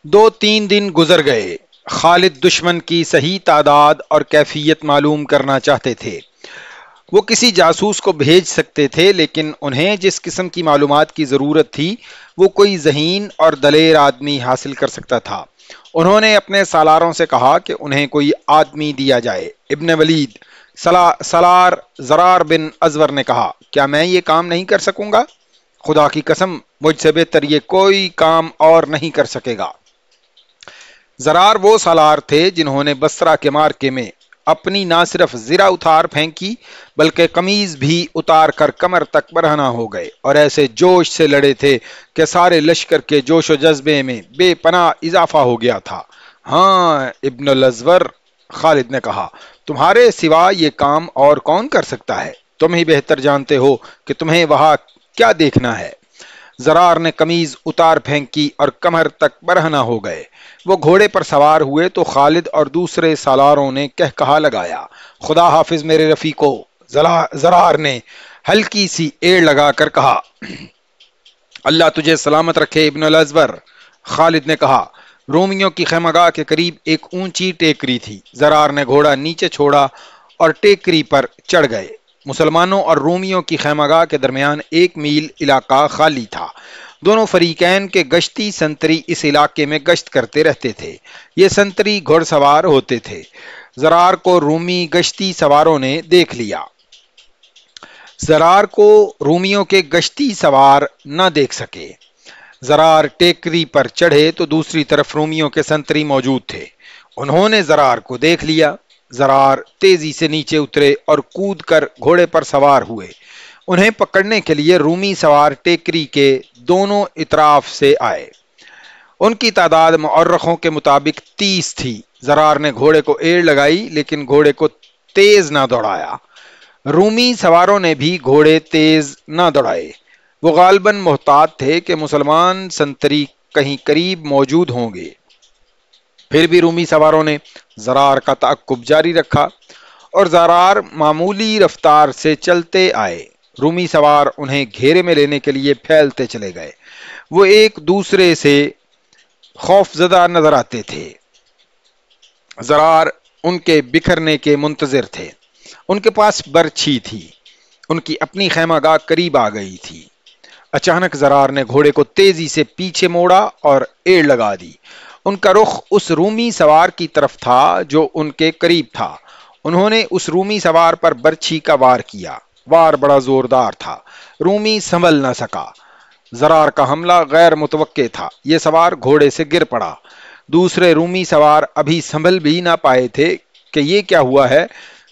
دو تین دن گزر گئے۔ خالد دشمن کی صحیح تعداد اور کیفیت معلوم کرنا چاہتے تھے۔ وہ کسی جاسوس کو بھیج سکتے تھے، لیکن انہیں جس قسم کی معلومات کی ضرورت تھی وہ کوئی ذہین اور دلیر آدمی حاصل کر سکتا تھا۔ انہوں نے اپنے سالاروں سے کہا کہ انہیں کوئی آدمی دیا جائے۔ ابن ولید سالار زرار بن ازور نے کہا، کیا میں یہ کام نہیں کر سکوں گا؟ خدا کی قسم، مجھ سے بہتر یہ کوئی کام اور نہیں کر سکے گا۔ زرار وہ سالار تھے جنہوں نے بصرہ کے معرکے میں اپنی نہ صرف زرہ اتار پھینکی بلکہ قمیض بھی اتار کر کمر تک برہنہ ہو گئے، اور ایسے جوش سے لڑے تھے کہ سارے لشکر کے جوش و جذبے میں بے پناہ اضافہ ہو گیا تھا۔ ہاں ابن الازور، خالد نے کہا، تمہارے سوا یہ کام اور کون کر سکتا ہے؟ تم ہی بہتر جانتے ہو کہ تمہیں وہاں کیا دیکھنا ہے۔ زرار نے قمیض اتار پھینکی اور کمر تک برہنہ ہو گئے۔ وہ گھوڑے پر سوار ہوئے تو خالد اور دوسرے سالاروں نے کہا لگایا، خدا حافظ میرے رفیقو۔ زرار نے ہلکی سی ایڑ لگا کر کہا، اللہ تجھے سلامت رکھے ابن الازور۔ خالد نے کہا، رومیوں کی خیمگاہ کے قریب ایک اونچی ٹیکری تھی۔ زرار نے گھوڑا نیچے چھوڑا اور ٹیکری پر چڑھ گئے۔ مسلمانوں اور رومیوں کی خیمگاہ کے درمیان 1 میل علاقہ خالی تھا۔ دونوں فریقین کے گشتی سنتری اس علاقے میں گشت کرتے رہتے تھے۔ یہ سنتری گھڑ سوار ہوتے تھے۔ زرار کو رومی گشتی سواروں نے دیکھ لیا۔ زرار کو رومیوں کے گشتی سوار نہ دیکھ سکے۔ زرار ٹیکری پر چڑھے تو دوسری طرف رومیوں کے سنتری موجود تھے۔ انہوں نے زرار کو دیکھ لیا۔ زرار تیزی سے نیچے اترے اور کود کر گھوڑے پر سوار ہوئے۔ انہیں پکڑنے کے لیے رومی سوار ٹیکری کے دونوں اطراف سے آئے۔ ان کی تعداد مورخوں کے مطابق 30 تھی۔ زرار نے گھوڑے کو ایڑ لگائی لیکن گھوڑے کو تیز نہ دوڑایا۔ رومی سواروں نے بھی گھوڑے تیز نہ دوڑائے۔ وہ غالباً محتاط تھے کہ مسلمان سنتری کہیں قریب موجود ہوں گے۔ پھر بھی رومی سواروں نے زرار کا تعقب جاری رکھا اور زرار معمولی رفتار سے چلتے آئے۔ رومی سوار انہیں گھیرے میں لینے کے لیے پھیلتے چلے گئے۔ وہ ایک دوسرے سے خوف زدہ نظر آتے تھے۔ زرار ان کے بکھرنے کے منتظر تھے۔ ان کے پاس برچھی تھی۔ ان کی اپنی خیمہ گاہ قریب آ گئی تھی۔ اچانک زرار نے گھوڑے کو تیزی سے پیچھے موڑا اور ایڑ لگا دی۔ ان کا رخ اس رومی سوار کی طرف تھا جو ان کے قریب تھا۔ انہوں نے اس رومی سوار پر برچھی کا وار کیا۔ وار بڑا زوردار تھا۔ رومی سنبھل نہ سکا۔ زرار کا حملہ غیر متوقع تھا۔ یہ سوار گھوڑے سے گر پڑا۔ دوسرے رومی سوار ابھی سنبھل بھی نہ پائے تھے کہ یہ کیا ہوا ہے۔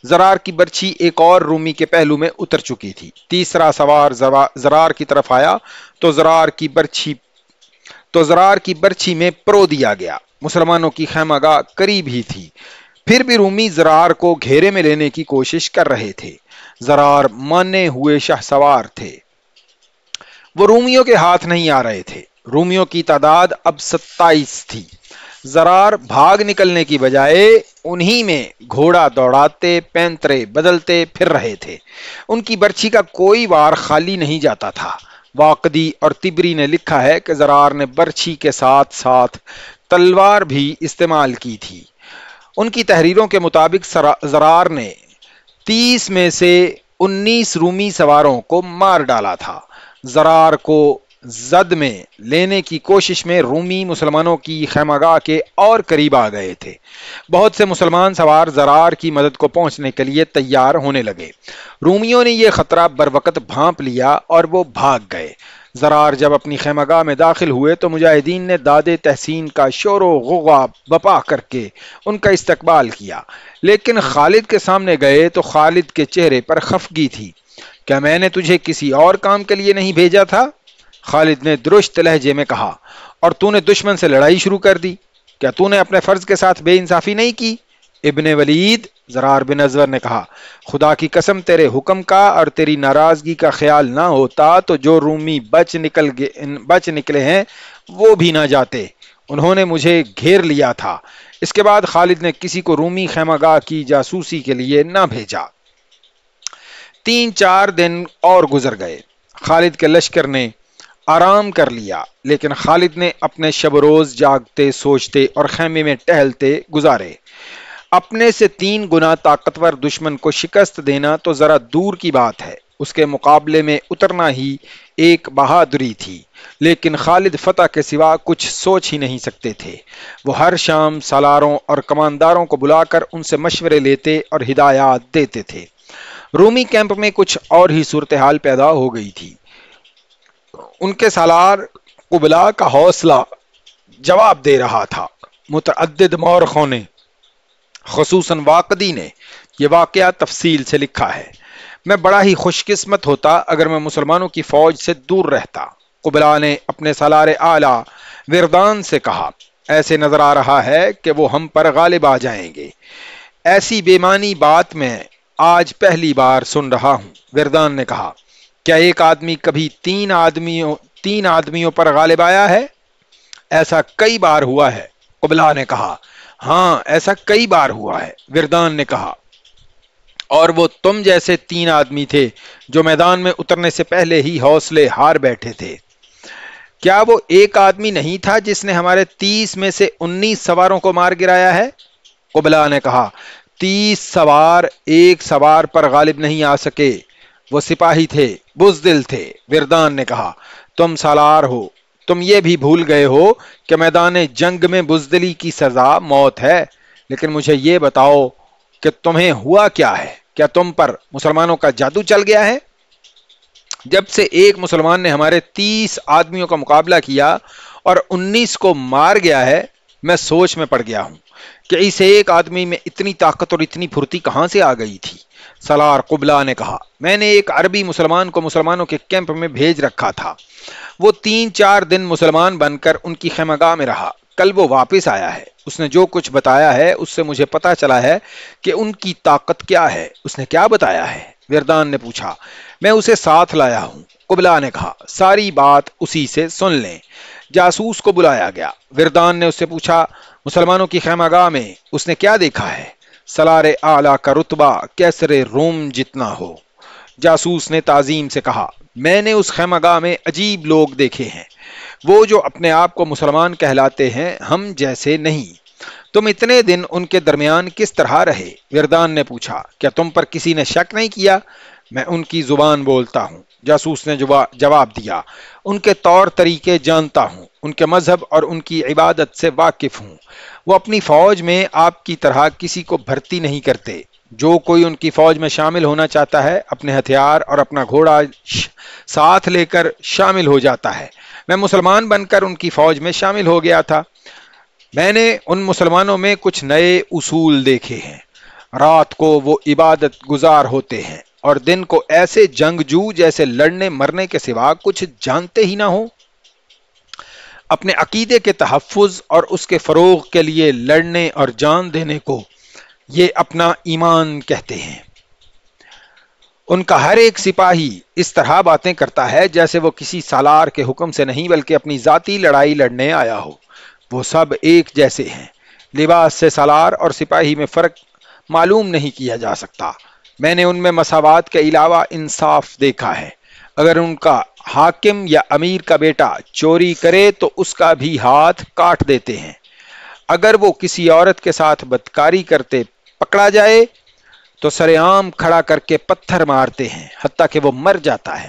زرار کی برچھی ایک اور رومی کے پہلو میں اتر چکی تھی۔ تیسرا سوار زرار کی طرف آیا تو زرار کی برچھی میں پرو دیا گیا۔ مسلمانوں کی خیمہ گاہ قریب ہی تھی۔ پھر بھی رومی زرار کو گھیرے میں لینے کی کوشش کر رہے تھے۔ زرار مانے ہوئے شاہ سوار تھے۔ وہ رومیوں کے ہاتھ نہیں آ رہے تھے۔ رومیوں کی تعداد اب 27 تھی۔ زرار بھاگ نکلنے کی بجائے انہی میں گھوڑا دوڑاتے پینترے بدلتے پھر رہے تھے۔ ان کی برچھی کا کوئی وار خالی نہیں جاتا تھا۔ واقدی اور تبری نے لکھا ہے کہ زرار نے برچھی کے ساتھ ساتھ تلوار بھی استعمال کی تھی۔ ان کی تحریروں کے مطابق زرار نے 30 میں سے 19 رومی سواروں کو مار ڈالا تھا۔ زرار کو زد میں لینے کی کوشش میں رومی مسلمانوں کی خیمہ گاہ کے اور قریب آ گئے تھے۔ بہت سے مسلمان سوار زرار کی مدد کو پہنچنے کے لیے تیار ہونے لگے۔ رومیوں نے یہ خطرہ بروقت بھانپ لیا اور وہ بھاگ گئے۔ زرار جب اپنی خیمہ گاہ میں داخل ہوئے تو مجاہدین نے داد تحسین کا شور و غوغا بپا کر کے ان کا استقبال کیا، لیکن خالد کے سامنے گئے تو خالد کے چہرے پر خفگی تھی۔ کیا میں نے تجھے کسی اور کام کے لیے نہیں بھیجا تھا؟ خالد نے درشت لہجے میں کہا، اور تو نے دشمن سے لڑائی شروع کر دی؟ کیا تو نے اپنے فرض کے ساتھ بے انصافی نہیں کی؟ ابن ولید، زرار بن ازور نے کہا، خدا کی قسم تیرے حکم کا اور تیری ناراضگی کا خیال نہ ہوتا تو جو رومی بچ نکلے ہیں وہ بھی نہ جاتے۔ انہوں نے مجھے گھیر لیا تھا۔ اس کے بعد خالد نے کسی کو رومی خیمہ گاہ کی جاسوسی کے لیے نہ بھیجا۔ 3-4 دن اور گزر گئے۔ خالد کے لشکر نے آرام کر لیا، لیکن خالد نے اپنے شب و روز جاگتے، سوچتے اور خیمے میں ٹہلتے گزارے۔ اپنے سے 3 گنا طاقتور دشمن کو شکست دینا تو ذرا دور کی بات ہے، اس کے مقابلے میں اترنا ہی ایک بہادری تھی، لیکن خالد فتح کے سوا کچھ سوچ ہی نہیں سکتے تھے۔ وہ ہر شام سالاروں اور کمانداروں کو بلا کر ان سے مشورے لیتے اور ہدایات دیتے تھے۔ رومی کیمپ میں کچھ اور ہی صورتحال پیدا ہو گئی تھی۔ ان کے سالار قبلا کا حوصلہ جواب دے رہا تھا۔ متعدد مورخوں نے، خصوصاً واقدی نے، یہ واقعہ تفصیل سے لکھا ہے۔ میں بڑا ہی خوش قسمت ہوتا اگر میں مسلمانوں کی فوج سے دور رہتا۔ قبلا نے اپنے سالار اعلیٰ وردان سے کہا، ایسے نظر آ رہا ہے کہ وہ ہم پر غالب آ جائیں گے۔ ایسی بے معنی بات میں آج پہلی بار سن رہا ہوں۔ وردان نے کہا، کیا ایک آدمی کبھی 3 آدمیوں پر غالب آیا ہے؟ ایسا کئی بار ہوا ہے۔ قبلا نے کہا، ہاں ایسا کئی بار ہوا ہے۔ وردان نے کہا، اور وہ تم جیسے 3 آدمی تھے جو میدان میں اترنے سے پہلے ہی حوصلے ہار بیٹھے تھے۔ کیا وہ ایک آدمی نہیں تھا جس نے ہمارے 30 میں سے 19 سواروں کو مار گرایا ہے؟ قبلا نے کہا، 30 سوار ایک سوار پر غالب نہیں آ سکے، وہ سپاہی تھے، بزدل تھے۔ وردان نے کہا، تم سالار ہو، تم یہ بھی بھول گئے ہو کہ میدان جنگ میں بزدلی کی سزا موت ہے۔ لیکن مجھے یہ بتاؤ کہ تمہیں ہوا کیا ہے؟ کیا تم پر مسلمانوں کا جادو چل گیا ہے؟ جب سے ایک مسلمان نے ہمارے 30 آدمیوں کا مقابلہ کیا اور 19 کو مار گیا ہے، میں سوچ میں پڑ گیا ہوں کہ اس ایک آدمی میں اتنی طاقت اور اتنی پھرتی کہاں سے آ گئی تھی۔ سالار قبلا نے کہا، میں نے ایک عربی مسلمان کو مسلمانوں کے کیمپ میں بھیج رکھا تھا۔ وہ 3-4 دن مسلمان بن کر ان کی خیمگاہ میں رہا۔ کل وہ واپس آیا ہے۔ اس نے جو کچھ بتایا ہے اس سے مجھے پتا چلا ہے کہ ان کی طاقت کیا ہے۔ اس نے کیا بتایا ہے؟ وردان نے پوچھا۔ میں اسے ساتھ لایا ہوں۔ قبلا نے کہا، ساری بات اسی سے سن لیں۔ جاسوس کو بلایا گیا۔ وردان نے اس سے پوچھا، مسلمانوں کی خیمگاہ میں اس نے کیا دیکھا ہے؟ سالار اعلیٰ کا رتبہ کیسر روم جتنا ہو۔ جاسوس نے تعظیم سے کہا، میں نے اس خیمگاہ میں عجیب لوگ دیکھے ہیں، وہ جو اپنے آپ کو مسلمان کہلاتے ہیں، ہم جیسے نہیں۔ تم اتنے دن ان کے درمیان کس طرح رہے؟ وردان نے پوچھا، کیا تم پر کسی نے شک نہیں کیا؟ میں ان کی زبان بولتا ہوں۔ جاسوس نے جواب دیا، ان کے طور طریقے جانتا ہوں، ان کے مذہب اور ان کی عبادت سے واقف ہوں۔ وہ اپنی فوج میں آپ کی طرح کسی کو بھرتی نہیں کرتے۔ جو کوئی ان کی فوج میں شامل ہونا چاہتا ہے اپنے ہتھیار اور اپنا گھوڑا ساتھ لے کر شامل ہو جاتا ہے۔ میں مسلمان بن کر ان کی فوج میں شامل ہو گیا تھا۔ میں نے ان مسلمانوں میں کچھ نئے اصول دیکھے ہیں۔ رات کو وہ عبادت گزار ہوتے ہیں اور دن کو ایسے جنگجو جیسے لڑنے مرنے کے سوا کچھ جانتے ہی نہ ہو۔ اپنے عقیدے کے تحفظ اور اس کے فروغ کے لیے لڑنے اور جان دینے کو یہ اپنا ایمان کہتے ہیں۔ ان کا ہر ایک سپاہی اس طرح باتیں کرتا ہے جیسے وہ کسی سالار کے حکم سے نہیں بلکہ اپنی ذاتی لڑائی لڑنے آیا ہو۔ وہ سب ایک جیسے ہیں۔ لباس سے سالار اور سپاہی میں فرق معلوم نہیں کیا جا سکتا۔ میں نے ان میں مساوات کے علاوہ انصاف دیکھا ہے۔ اگر ان کا حاکم یا امیر کا بیٹا چوری کرے تو اس کا بھی ہاتھ کاٹ دیتے ہیں۔ اگر وہ کسی عورت کے ساتھ بدکاری کرتے پکڑا جائے تو سر عام کھڑا کر کے پتھر مارتے ہیں، حتیٰ کہ وہ مر جاتا ہے۔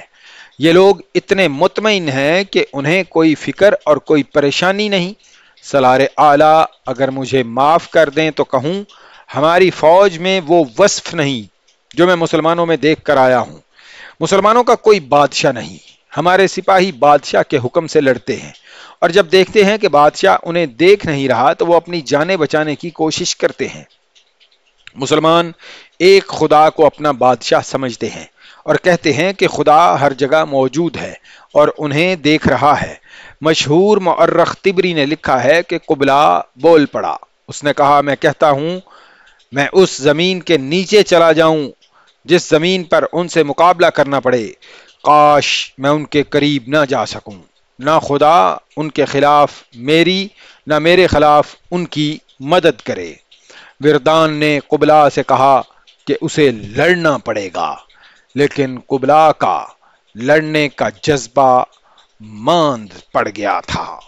یہ لوگ اتنے مطمئن ہیں کہ انہیں کوئی فکر اور کوئی پریشانی نہیں۔ سالار اعلیٰ اگر مجھے معاف کر دیں تو کہوں، ہماری فوج میں وہ وصف نہیں جو میں مسلمانوں میں دیکھ کر آیا ہوں۔ مسلمانوں کا کوئی بادشاہ نہیں۔ ہمارے سپاہی بادشاہ کے حکم سے لڑتے ہیں، اور جب دیکھتے ہیں کہ بادشاہ انہیں دیکھ نہیں رہا تو وہ اپنی جانیں بچانے کی کوشش کرتے ہیں۔ مسلمان ایک خدا کو اپنا بادشاہ سمجھتے ہیں اور کہتے ہیں کہ خدا ہر جگہ موجود ہے اور انہیں دیکھ رہا ہے۔ مشہور مورخ طبری نے لکھا ہے کہ قبلا بول پڑا۔ اس نے کہا، میں کہتا ہوں میں اس زمین کے نیچے چلا جاؤں جس زمین پر ان سے مقابلہ کرنا پڑے، کاش میں ان کے قریب نہ جا سکوں۔ نہ خدا ان کے خلاف میری نہ میرے خلاف ان کی مدد کرے۔ وردان نے قبلا سے کہا کہ اسے لڑنا پڑے گا، لیکن قبلا کا لڑنے کا جذبہ ماند پڑ گیا تھا۔